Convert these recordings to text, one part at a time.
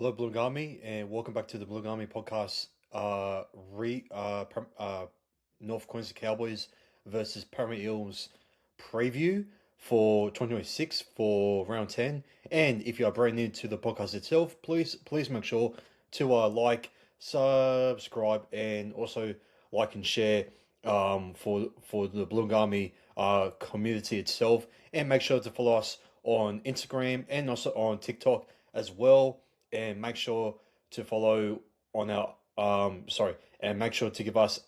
Hello, Blue Army, and welcome back to the Blue Army podcast. North Queensland Cowboys versus Parramatta Eels preview for 2026 for round 10. And if you are brand new to the podcast itself, please make sure to subscribe, and also like and share for the Blue Army community itself, and make sure to follow us on Instagram and also on TikTok as well, and make sure to follow on our and make sure to give us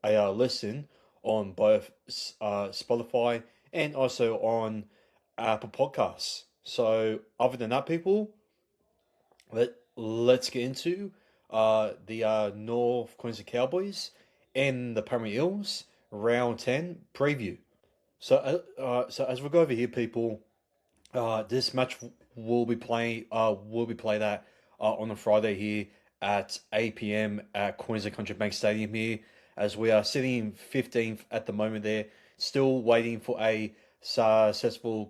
a listen on both Spotify and also on Apple Podcasts. So other than that, people, let's get into the North Queensland Cowboys and the Parramatta Eels round 10 preview. So as we go over here, people, this match will be played at on a Friday here at 8 p.m. at Queensland Country Bank Stadium here, as we are sitting in 15th at the moment there, still waiting for a successful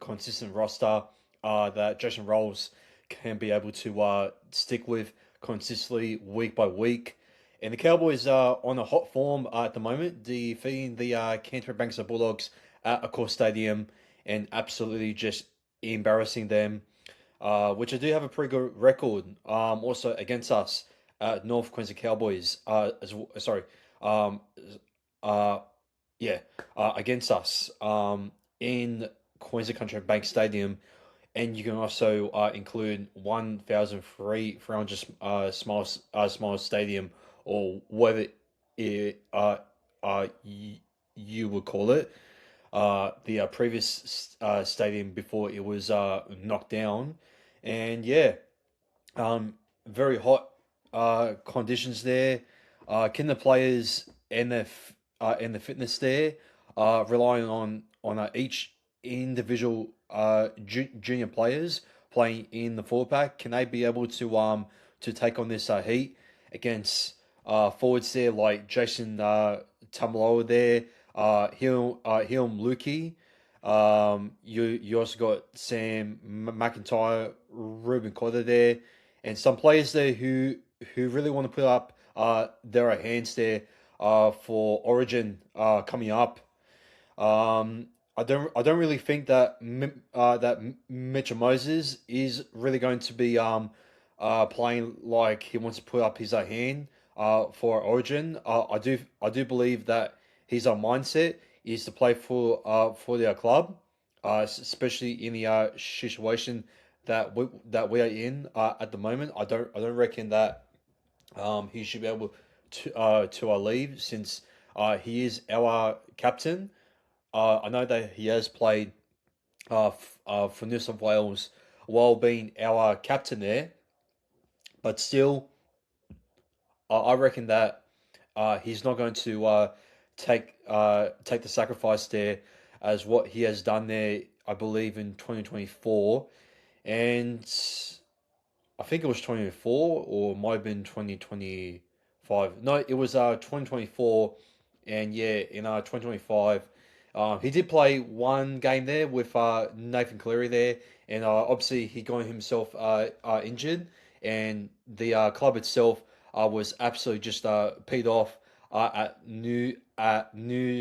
consistent roster that Jason Rolls can be able to stick with consistently week by week. And the Cowboys are on a hot form at the moment, defeating the Canterbury Bankstown Bulldogs at Accor Stadium and absolutely just embarrassing them, which I do have a pretty good record. Also against us, North Queensland Cowboys. Um, uh, yeah, against us. In Queensland Country Bank Stadium, and you can also include 1,300 small stadium, or whatever you would call it. The previous stadium before it was knocked down, and yeah, very hot conditions there. Can the players and the fitness there, relying on each individual junior players playing in the forward pack, can they be able to take on this heat against forwards there like Jason Tamaloa there, Hilm Lukey. You also got Sam McIntyre, Ruben Cotter there, and some players there who really want to put up their hands there for Origin coming up. I don't really think that Mitchell Moses is really going to be playing like he wants to put up his hand for Origin. I do believe that his mindset is to play for their club, especially in the situation that we are in at the moment. I don't reckon that he should be able to leave, since he is our captain. I know that he has played for New South Wales while being our captain there, but still, I reckon that he's not going to take the sacrifice there as what he has done there. I believe in 2024, and I think it was 2024, or it might have been 2025. No, it was 2024, and yeah, in 2025, he did play one game there with Nathan Cleary there, and obviously he got himself injured, and the club itself was absolutely just peed off at New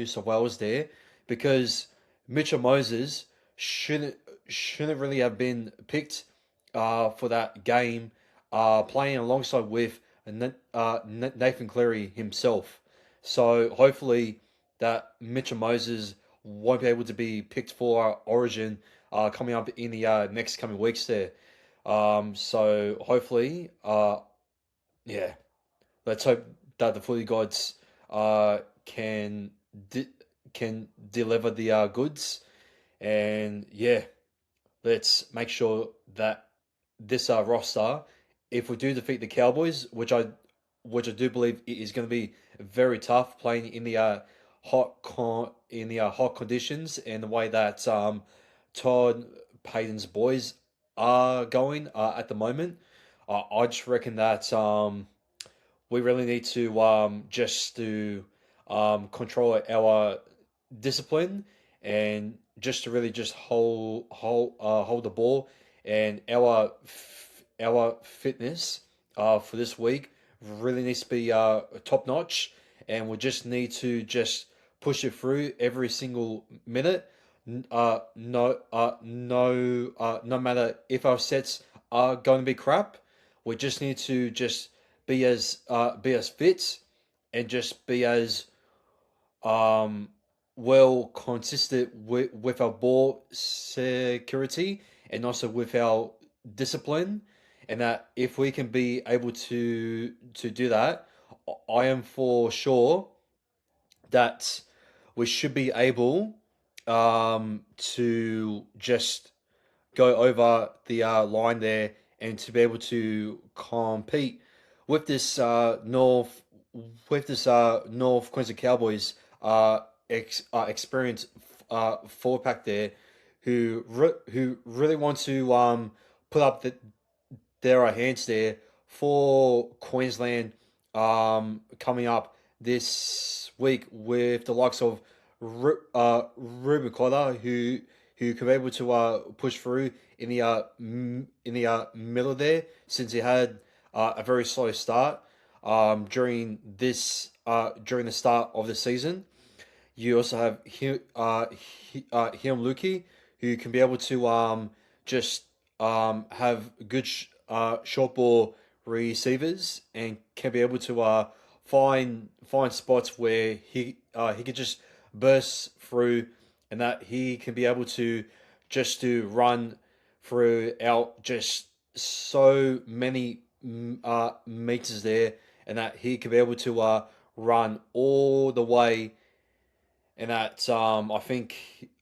South Wales there, because Mitchell Moses shouldn't shouldn't really have been picked for that game, playing alongside with Nathan Cleary himself. So hopefully that Mitchell Moses won't be able to be picked for Origin coming up in the next coming weeks there. So hopefully, yeah, let's hope that the footy gods can can deliver the goods, and yeah, let's make sure that this roster, if we do defeat the Cowboys, which I do believe it is going to be very tough playing in the hot conditions, and the way that Todd Payton's boys are going at the moment. I just reckon that we really need to just to control our discipline, and just to really just hold the ball, and our fitness for this week really needs to be top notch, and we just need to just push it through every single minute. No matter if our sets are going to be crap, we just need to just be as fit and just be as um, well consistent with our ball security and also with our discipline, and that if we can be able to do that, I am for sure that we should be able to just go over the line there and to be able to compete with this North Queensland Cowboys experienced forward pack there who really want to put up their hands there for Queensland coming up this week with the likes of Ruben Cotter, who could be able to push through in the middle there, since he had a very slow start during the start of the season. You also have Hiram Luki, who can be able to just have good short ball receivers and can be able to find spots where he could just burst through, and that he can be able to just to run throughout just so many meters there, and that he can be able to run all the way, and that I think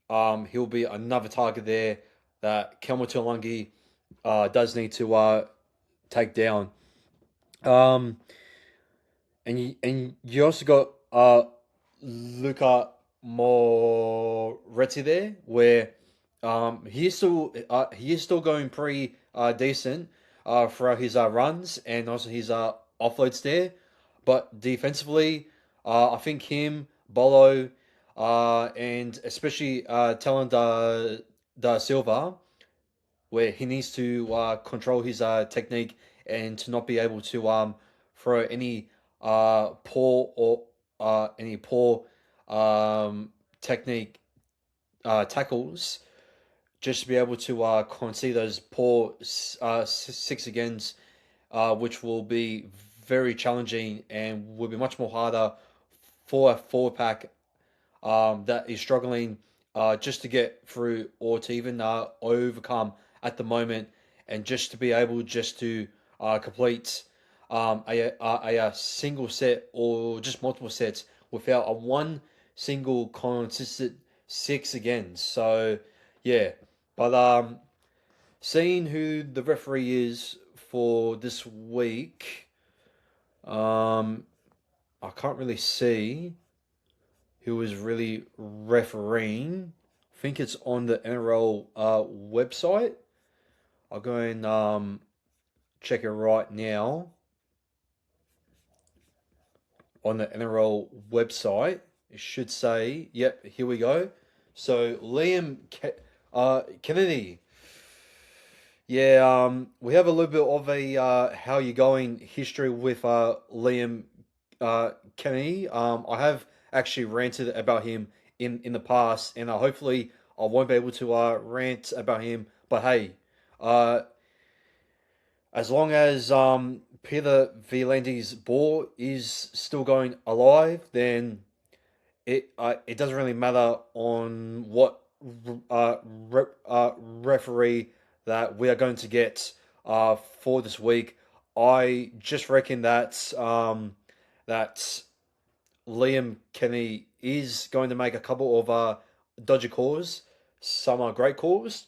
he'll be another target there that Kelma Tuolungi does need to take down. Um, and you also got Luca Moretti there, where he is still going pretty decent throughout his runs and also his offloads there, but defensively, I think him, Bolo, and especially Talon da Silva, where he needs to control his technique and to not be able to throw any poor technique tackles, just to be able to concede those poor six against, which will be very challenging and will be much more harder for a forward pack that is struggling just to get through or to even overcome at the moment, and just to be able just to complete a single set or just multiple sets without a one single consistent six again. So yeah, but seeing who the referee is for this week, I can't really see who is really refereeing. I think it's on the NRL website. I'll go and check it right now on the NRL website. It should say, yep, here we go. So Kennedy. Yeah, we have a little bit of a how you going history with Liam Kennedy. I have actually ranted about him in the past, and hopefully I won't be able to rant about him. But hey, uh, as long as Peter Vierlandy's ball is still going alive, then it doesn't really matter on what referee that we are going to get for this week. I just reckon that that Liam Kenny is going to make a couple of dodgy calls. Some are great calls,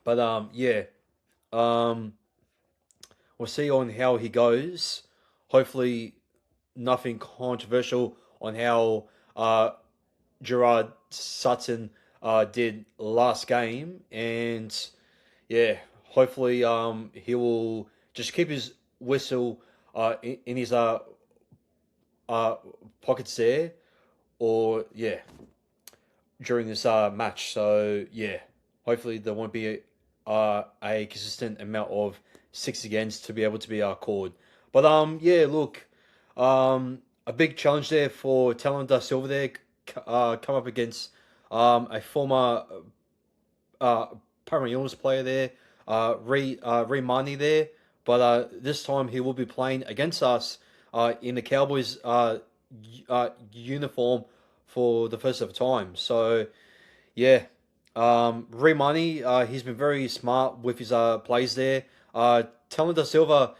but yeah, um, we'll see on how he goes. Hopefully, nothing controversial on how Gerard Sutton did last game, and yeah, hopefully he will just keep his whistle in his uh, pockets there, or yeah, during this match. So yeah, hopefully there won't be a consistent amount of six against to be able to be called. But yeah, look, a big challenge there for Talon Da Silva there, come up against a former uh, Parma Eels player there, Re Mani there. But this time he will be playing against us in the Cowboys uniform for the first of time. So yeah, Money, he's been very smart with his plays there. Talon Da Silva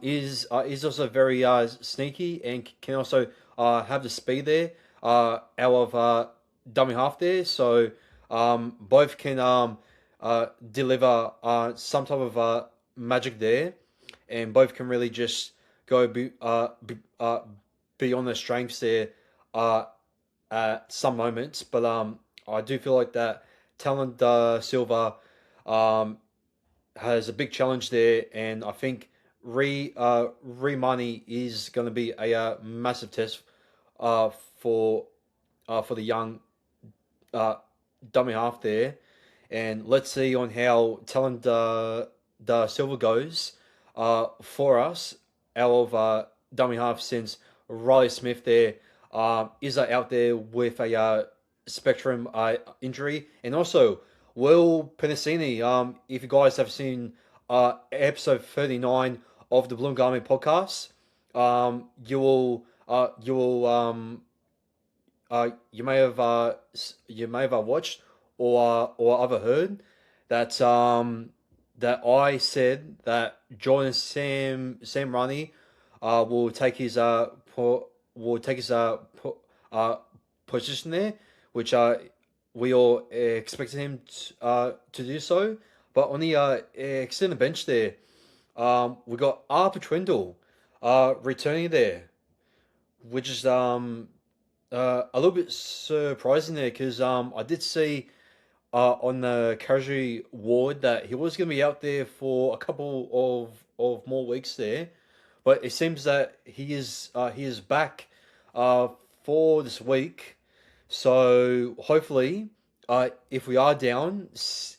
is also very sneaky and can also have the speed there out of dummy half there. So both can deliver some type of magic there, and both can really just go beyond their strengths there uh, at some moments. But I do feel like that Talent Silva um, has a big challenge there, and I think Re Money is going to be a massive test uh, for for the young uh, dummy half there, and let's see on how Talent the Silva goes for us out of dummy half since Riley Smith there is out there with a spectrum injury, and also Will Penasini. If you guys have seen episode 39 of the Bloom Garmin podcast, you will you may have watched or ever heard that that I said that Jordan Sam Ronnie will take his will take his position there, which we all expected him to do so. But on the extended bench there, we got Arthur Trindle returning there, which is a little bit surprising there because I did see on the casualty ward that he was going to be out there for a couple of more weeks there, but it seems that he is back uh, for this week. So hopefully, if we are down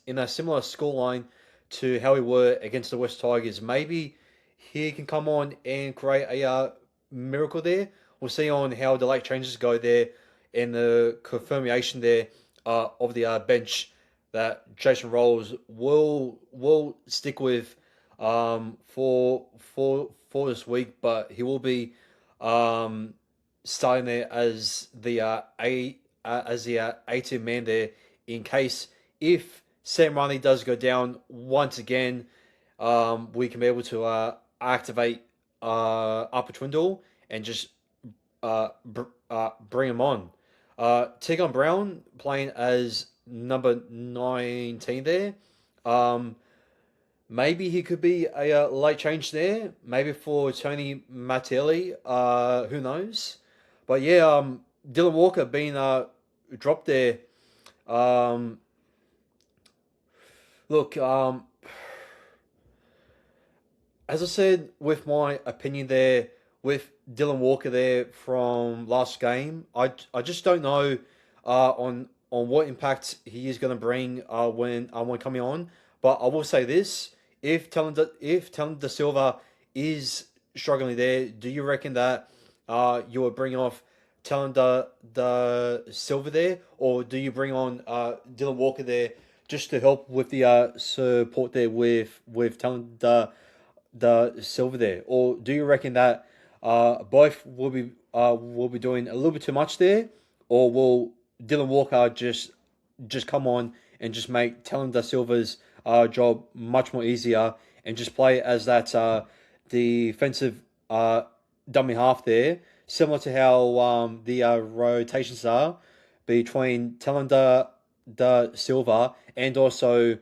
in a similar scoreline to how we were against the West Tigers, maybe he can come on and create a miracle there. We'll see on how the late changes go there and the confirmation there of the bench that Jason Rolls will stick with for this week, but he will be um, starting there as the as the 18 man there in case if Sam Riley does go down once again, we can be able to activate Upper Twindle and just bring him on. Tegan Brown playing as number 19 there. Um, Maybe he could be a late change there. Maybe for Tony Mattelli. Who knows? But yeah, Dylan Walker being dropped there. Um, look, as I said, with my opinion there, with Dylan Walker there from last game, I just don't know on what impact he is going to bring when coming on. But I will say this: if Talent Da Silva is struggling there, do you reckon that you will bring off Talent Da Silva there, or do you bring on Dylan Walker there just to help with the support there with Talent the Silva there, or do you reckon that both will be doing a little bit too much there, or will Dylan Walker just come on and just make Talon Da Silva's job much more easier and just play as that defensive dummy half there, similar to how the rotations are between Talon Da Silva and also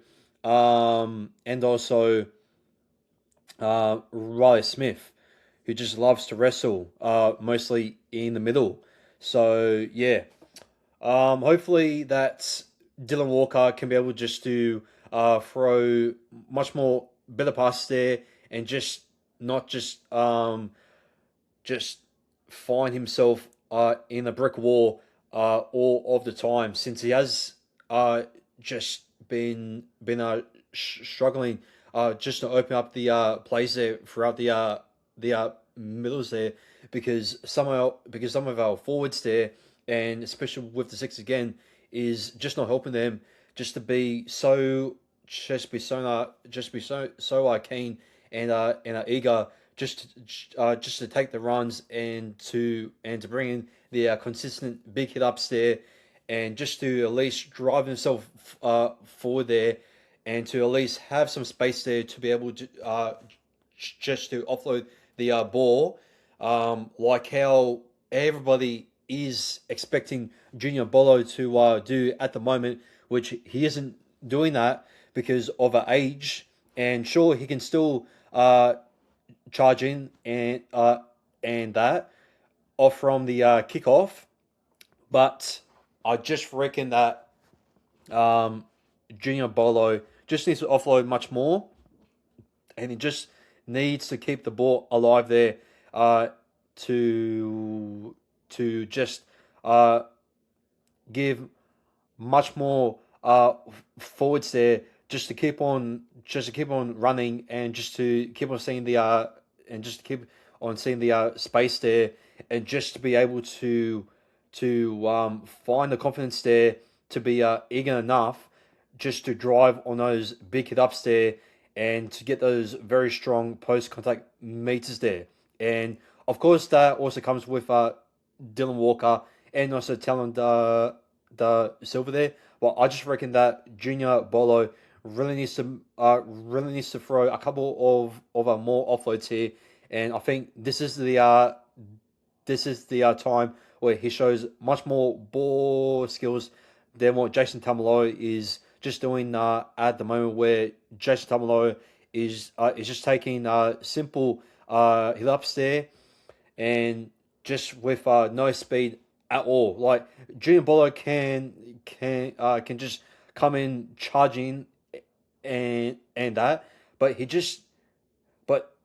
Riley Smith, who just loves to wrestle, mostly in the middle. So yeah, hopefully that Dylan Walker can be able just to throw much more better passes there and just not just find himself in a brick wall all of the time since he has just been struggling just to open up the plays there throughout the middles there, because some of our forwards there, and especially with the six again, is just not helping them just to be so just be so keen and eager just to take the runs and to bring in the consistent big hit ups there, and just to at least drive himself forward there, and to at least have some space there to be able to just to offload the ball, like how everybody is expecting Junior Bolo to do at the moment, which he isn't doing that because of her age. And sure, he can still charge in and that off from the kickoff, but I just reckon that um, Junior Bolo just needs to offload much more, and he just needs to keep the ball alive there uh, to just uh, give much more forwards there, just to keep on running, and just to keep on seeing the and just to keep on seeing the space there, and just to be able to find the confidence there to be eager enough just to drive on those big hit ups there, and to get those very strong post contact meters there. And of course, that also comes with Dylan Walker and also telling the Silver there. Well, I just reckon that Junior Bolo really needs to throw a couple of more offloads here, and I think this is the time where he shows much more ball skills than what Jason Tamalo is just doing at the moment. Where Jason Tamalo is just taking simple hit ups there, and just with no speed at all. Like Junior Bolo can just come in charging and that, but he just but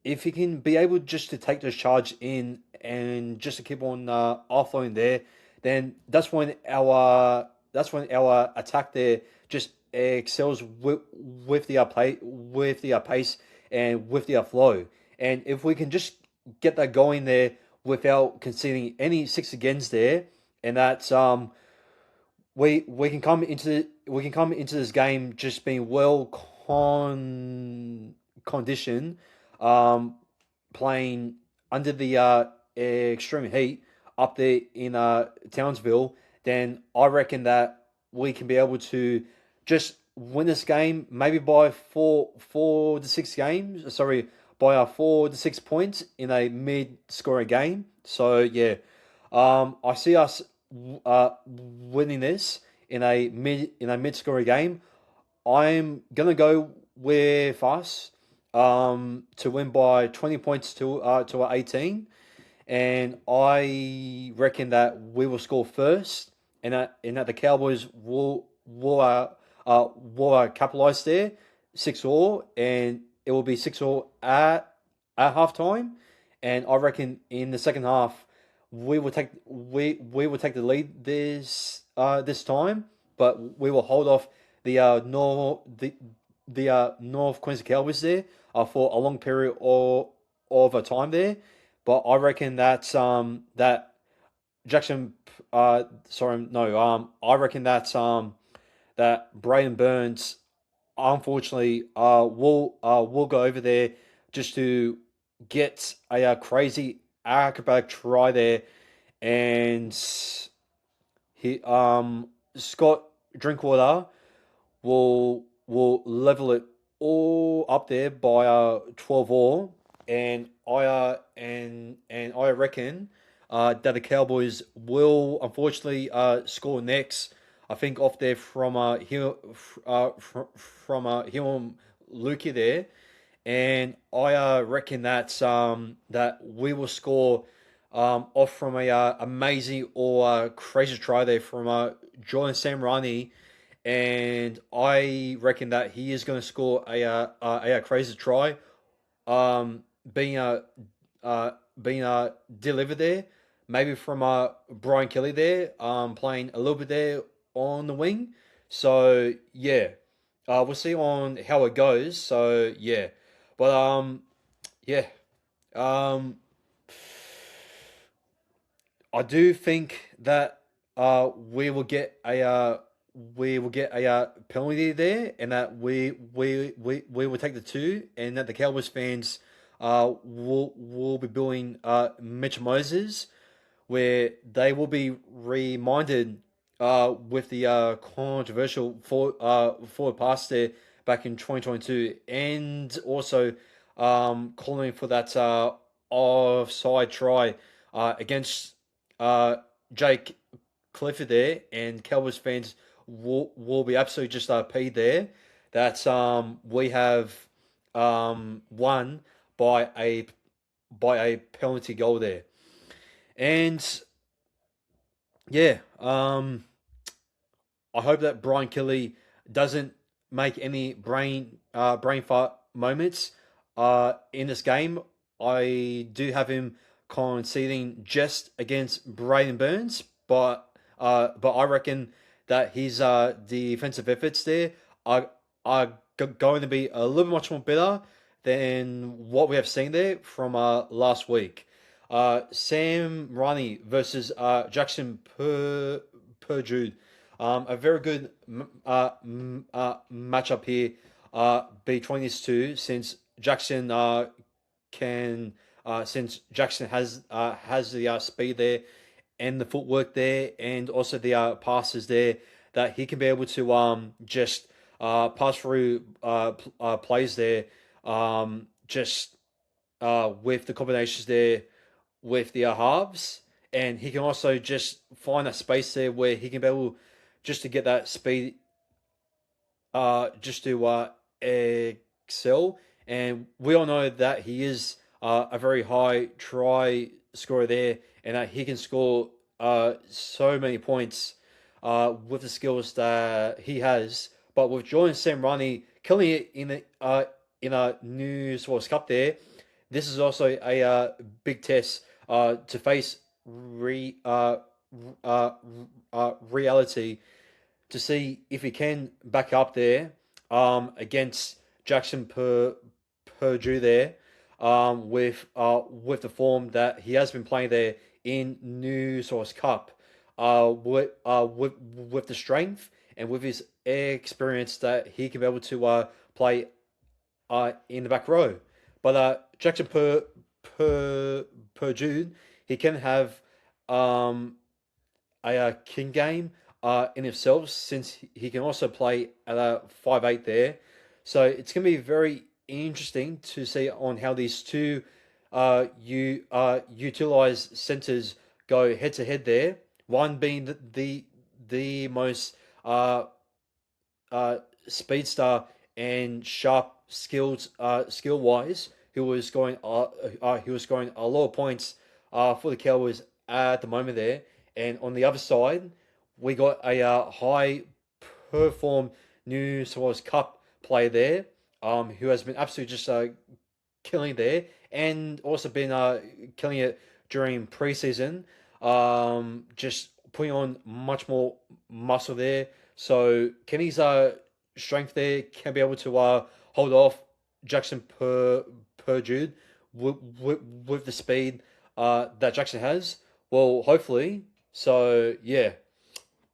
if he can be able just to take those charge in and just to keep on offloading there, then that's when our attack there just excels with the with the pace and with the flow. And if we can just get that going there without conceding any six agains there, and that's we can come into this game just being well conditioned, um, playing under the extreme heat up there in Townsville, then I reckon that we can be able to just win this game maybe by 4 to 6 games. Sorry, by 4 to 6 points in a mid-scoring game. So yeah, I see us winning this in a mid-scoring game. I'm gonna go with us to win by 20 points to 18, and I reckon that we will score first, and that the Cowboys will capitalize there 6-all, and it will be 6-all at halftime, and I reckon in the second half we will take the lead this time, but we will hold off the North Queensland Cowboys there for a long period of a time there. But I reckon that Jackson sorry no I reckon that Braden Burns unfortunately will go over there just to get a crazy acrobatic try there, and he Scott Drinkwater will level it all up there by 12-all, and I reckon that the Cowboys will unfortunately score next. I think off there from Hillam Lukey there, and I reckon that we will score off from a amazing or crazy try there from Jordan Samrani, and I reckon that he is going to score a crazy try, um, being being delivered there, maybe from Brian Kelly there, playing a little bit there on the wing. So yeah, we'll see on how it goes. So yeah, but yeah, um, I do think that we will get a penalty there, and that we will take the two, and that the Cowboys fans will be booing Mitch Moses, where they will be reminded with the controversial forward pass there back in 2022, and also calling for that offside try against uh, Jake Clifford there, and Cowboys fans will be absolutely just peed there that we have won by a penalty goal there. And yeah, I hope that Brian Kelly doesn't make any brain fart moments in this game. I do have him conceding just against Braden Burns, but I reckon that his defensive efforts there are going to be a little bit much more better than what we have seen there from last week. Sam Ronnie versus Jackson Purdue. A very good matchup here between these two, since Jackson can since Jackson has the speed there and the footwork there, and also the passes there, that he can be able to just pass through plays there, just with the combinations there with the halves, and he can also just find that space there where he can be able just to get that speed, just to excel. And we all know that he is a very high try scorer there, and that he can score so many points with the skills that he has. But with Jordan Samrani killing it in a New South Cup there, this is also a big test to face uh, reality, to see if he can back up there against Jackson Purdue there, with the form that he has been playing there in New Source Cup, with the strength and with his experience, that he can be able to play in the back row. But Jackson Purdue, he can have um, a king game in himself, since he can also play at a 5'8" there. So it's going to be very interesting to see on how these two utilized centers go head to head there. One being the most speedster and sharp skills skill wise, who was scoring a lot of points for the Cowboys at the moment there. And on the other side, we got a high perform New South Wales Cup player there, who has been absolutely just killing there, and also been killing it during preseason. Just putting on much more muscle there. So Kenny's strength there can be able to hold off Jackson Purdue with the speed that Jackson has. Well, hopefully. So yeah,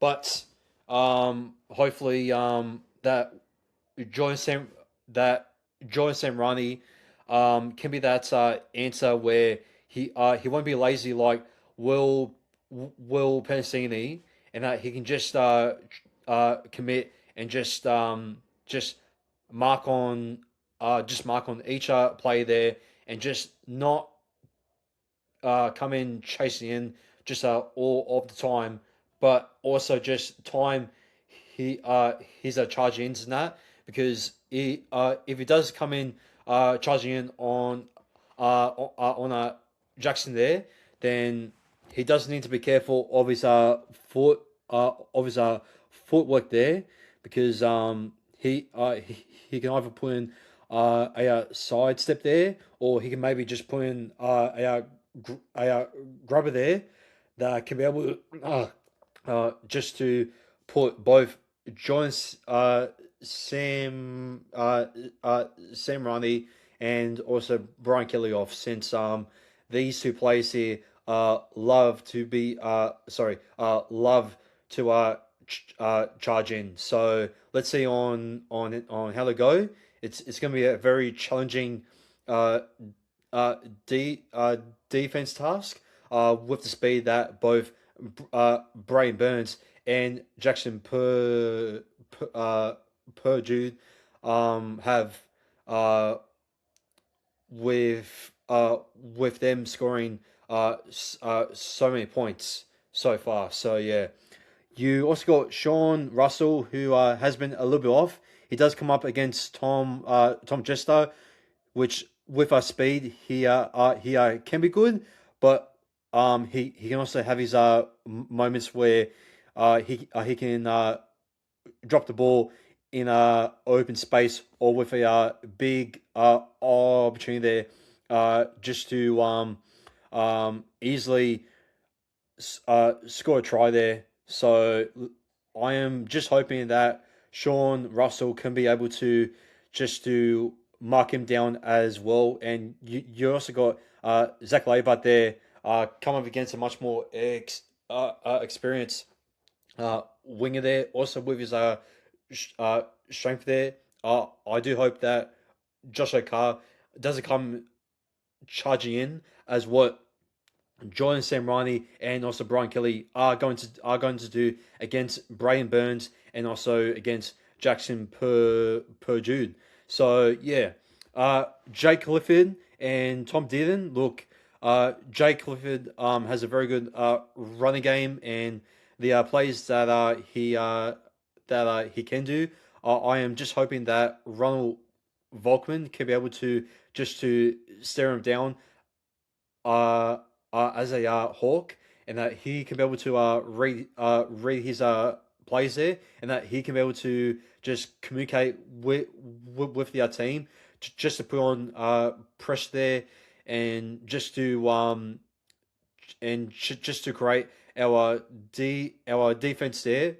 but hopefully that Jordan Sam that Jordan Samrani can be that answer where he won't be lazy like Will Will Penasini, and that he can just commit and just mark on each play there, and just not come in chasing in just all of the time, but also just time his charging ins and that, because if he does come in charging in on Jackson there, then he does need to be careful of his of his footwork there, because he can either put in a side step there, or he can maybe just put in a grubber there that can be able to just to put both joints Sam Ronnie and also Brian Kelly off, since these two players here love to charge in. So let's see on how they go. It's going to be a very challenging uh, uh, defense task with the speed that both Brian Burns and Jackson per Jude have uh, with them scoring so many points so far. So yeah, you also got Sean Russell, who has been a little bit off. He does come up against Tom Jester, which with our speed he can be good, but he can also have his moments where he can drop the ball in a open space or with a big opportunity there, just to easily score a try there. So I am just hoping that Sean Russell can be able to just to mark him down as well. And you also got Zach Laybut there, come up against a much more experienced winger there, also with his strength there. I do hope that Josh O'Carr doesn't come charging in as what Jordan Samrani and also Brian Kelly are going to do against Brian Burns and also against Jackson per Jude. So yeah, Jake Clifford and Tom Dearden. Look, Jake Clifford has a very good running game, and the plays that he can do. I am just hoping that Ronald Volkman can be able to just to stare him down uh, as a hawk, and that he can be able to read his plays there, and that he can be able to just communicate with the team, just to put on pressure there, and just to create our defense there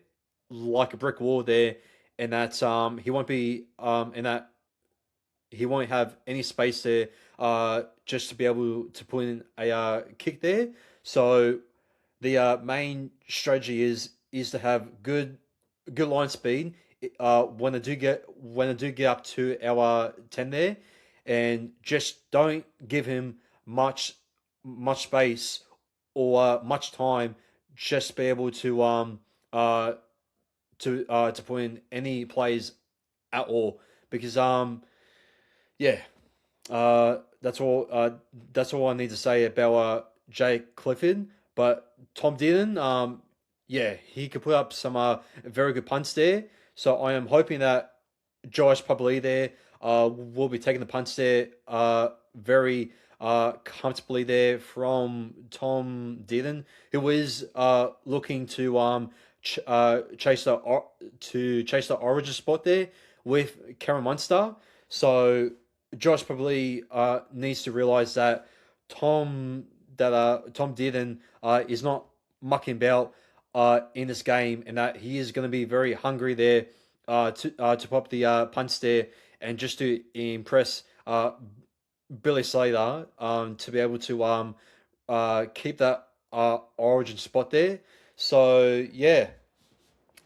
like a brick wall there, and that he won't have any space there just to be able to put in a kick there. So the main strategy is to have good line speed when I do get up to our 10 there, and just don't give him much space or much time, just to be able uh to put in any plays at all, because yeah, that's all. That's all I need to say about Jake Clifford. But Tom Dearden, yeah, he could put up some very good punts there. So I am hoping that Josh probably there will be taking the punts there very comfortably there from Tom Dearden, who is looking to chase the origin spot there with Karen Munster. So Josh probably needs to realize that Tom Dearden is not mucking about in this game, and that he is going to be very hungry there to pop the punch there, and just to impress Billy Slater to be able to keep that origin spot there. So yeah,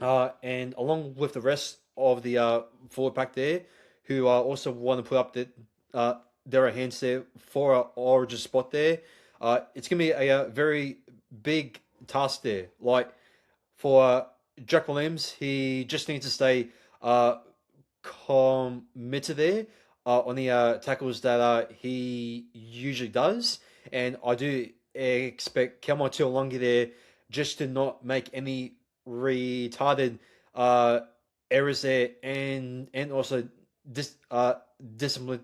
and along with the rest of the forward pack there, who also want to put up their hands there for our origin spot there. It's going to be a very big task there. Like for Jack Williams, he just needs to stay committed there on the tackles that he usually does. And I do expect Kelmar Tuolungi there just to not make any retarded uh, errors there, and also dis, discipline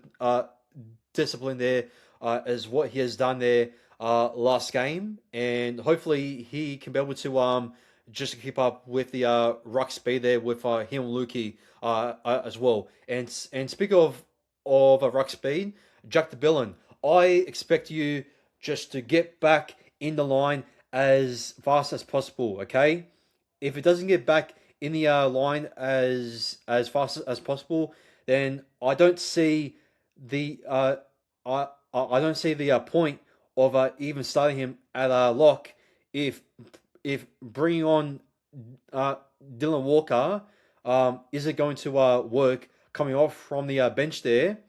discipline there as what he has done there last game, and hopefully he can be able to just keep up with the ruck speed there with him and Lukey as well. And speak of ruck speed, Jack DeBillon, I expect you just to get back in the line as fast as possible. Okay, if it doesn't get back in the line as fast as possible, then I don't see the point of even starting him at lock if bringing on uh, Dylan Walker isn't going to work coming off from the bench there,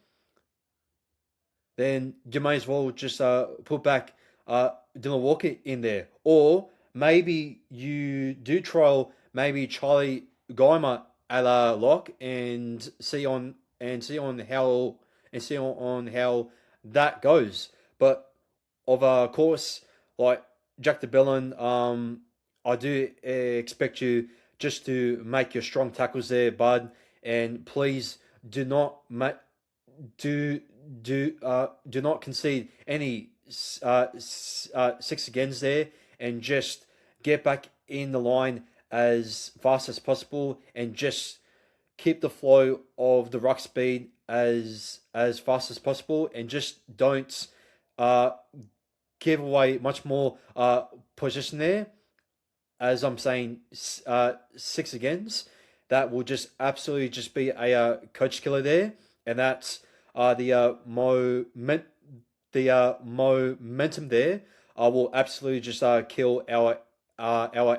then you may as well just put back Dylan Walker in there. Or maybe you do trial maybe Charlie Geimer at lock and see on how that goes. But of course, like Jack DeBellin, I do expect you just to make your strong tackles there, bud, and please do not make do do not concede any six agains there, and just get back in the line as fast as possible, and just keep the flow of the ruck speed as fast as possible, and just don't uh, give away much more position there, as I'm saying, six agains. That will just absolutely just be a coach killer there, and that's the momentum there. Will absolutely just kill our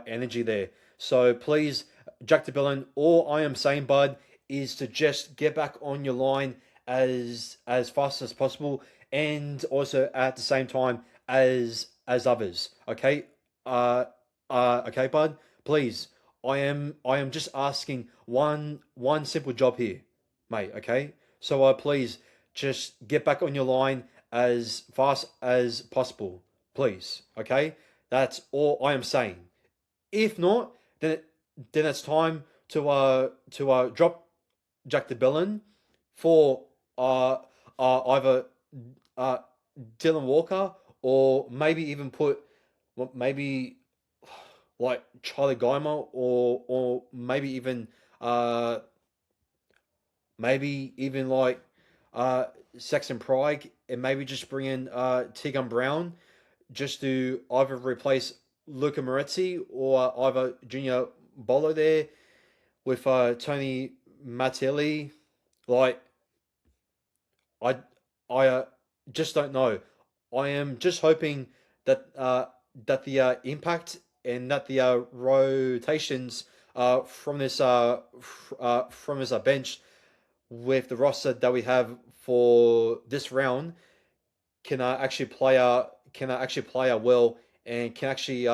energy there. So please, Jack DeBellin, all I am saying, bud, is to just get back on your line as fast as possible, and also at the same time as others. Okay, okay, bud. Please, I am just asking one simple job here, mate. Okay, so please just get back on your line as fast as possible, please. Okay, that's all I am saying. If not, then it's time to drop Jack DeBellin for either uh, Dylan Walker, or maybe even put maybe like Charlie Geimer, or uh maybe even like uh Saxon Pride, and maybe just bring in Tegan Brown just to either replace Luca Moretti, or either Junior Bolo there with Tony Mattelli. Like, I just don't know. I am just hoping that that the impact, and that the rotations from this bench, with the roster that we have for this round, can actually play well, and can actually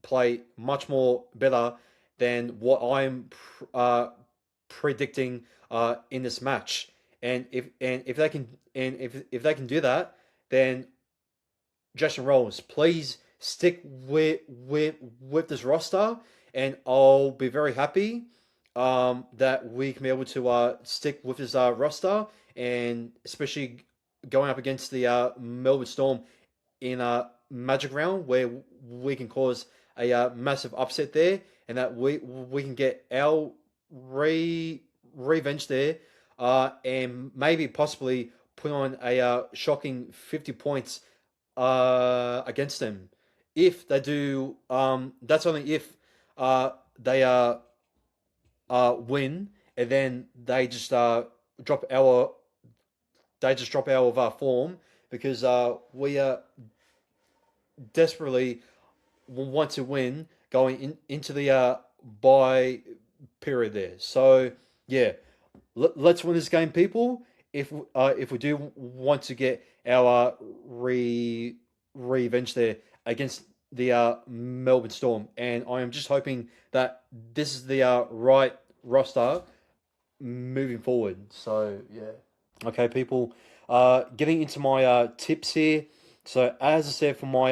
play much more better than what I'm predicting in this match. And if they can, and if they can do that, then Justin Rose, please stick with this roster, and I'll be very happy that we can be able to stick with this roster, and especially going up against the Melbourne Storm in a Magic Round, where we can cause a massive upset there, and that we can get our revenge there, and maybe possibly put on a shocking 50 points against them. If they do, that's only if they win, and then drop our drop out of our form, because we desperately want to win going into the bye period there. So yeah, let's win this game, people. If we do want to get our revenge there against the Melbourne Storm, and I am just hoping that this is the right roster moving forward. So yeah. Okay, people. Getting into my tips here. So as I said, for my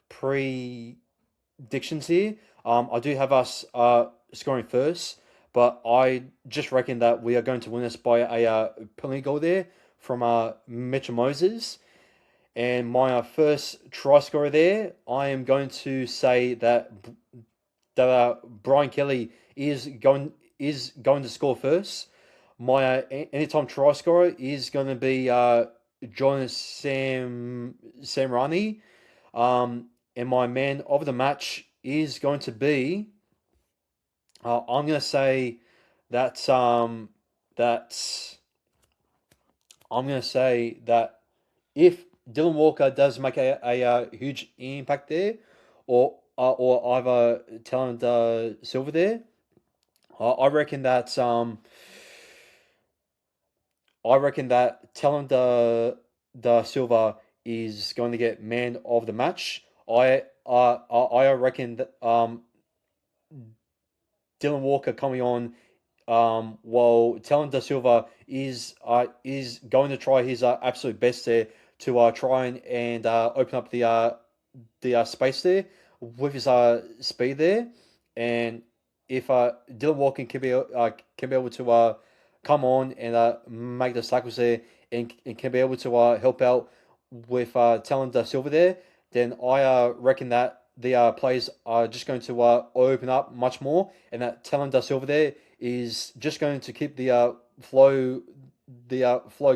predictions here, I do have us scoring first, but I just reckon that we are going to win this by a penalty goal there from Mitchell Moses. And my first try scorer there, I am going to say that Brian Kelly is going to score first. My anytime try scorer is going to be John Samrani. And my man of the match is going to be. I'm going to say that that I'm going to say that if Dylan Walker does make a huge impact there, or either Talon Silver there, I reckon that Talon Silva is going to get man of the match. I reckon that Dylan Walker coming on, while Talon Da Silva is going to try his absolute best there to try and open up the space there with his speed there, and if Dylan Walker can be able to come on and make the tackles there, and can be able to help out with Talon Da Silva there, then I reckon that the players are just going to open up much more, and that Talon Da Silva there is just going to keep the flow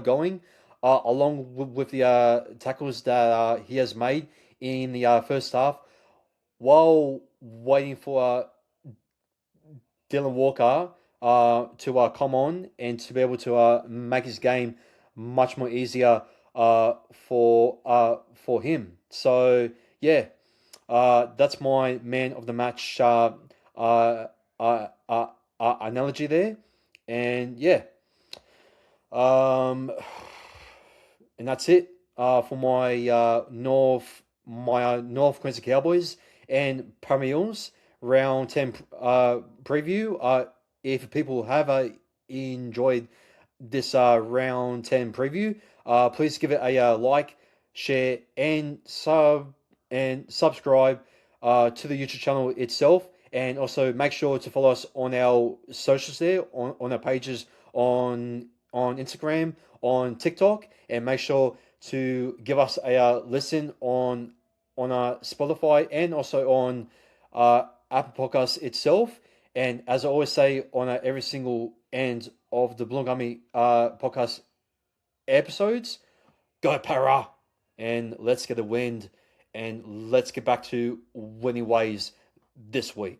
going, along with the tackles that he has made in the first half, while waiting for Dylan Walker to come on and to be able to make his game much more easier for him. So yeah, that's my man of the match analogy there, and yeah, um, and that's it for my North Queensland Cowboys and Parramatta Eels round 10 preview. If people have enjoyed this round 10 preview, please give it a like, share, and subscribe to the YouTube channel itself, and also make sure to follow us on our socials there, on our pages on Instagram, on TikTok, and make sure to give us a listen on Spotify, and also on Apple Podcasts itself. And as I always say on every single end of the Blue Gummy podcast episodes, go Para, and let's get a win, and let's get back to winning ways this week.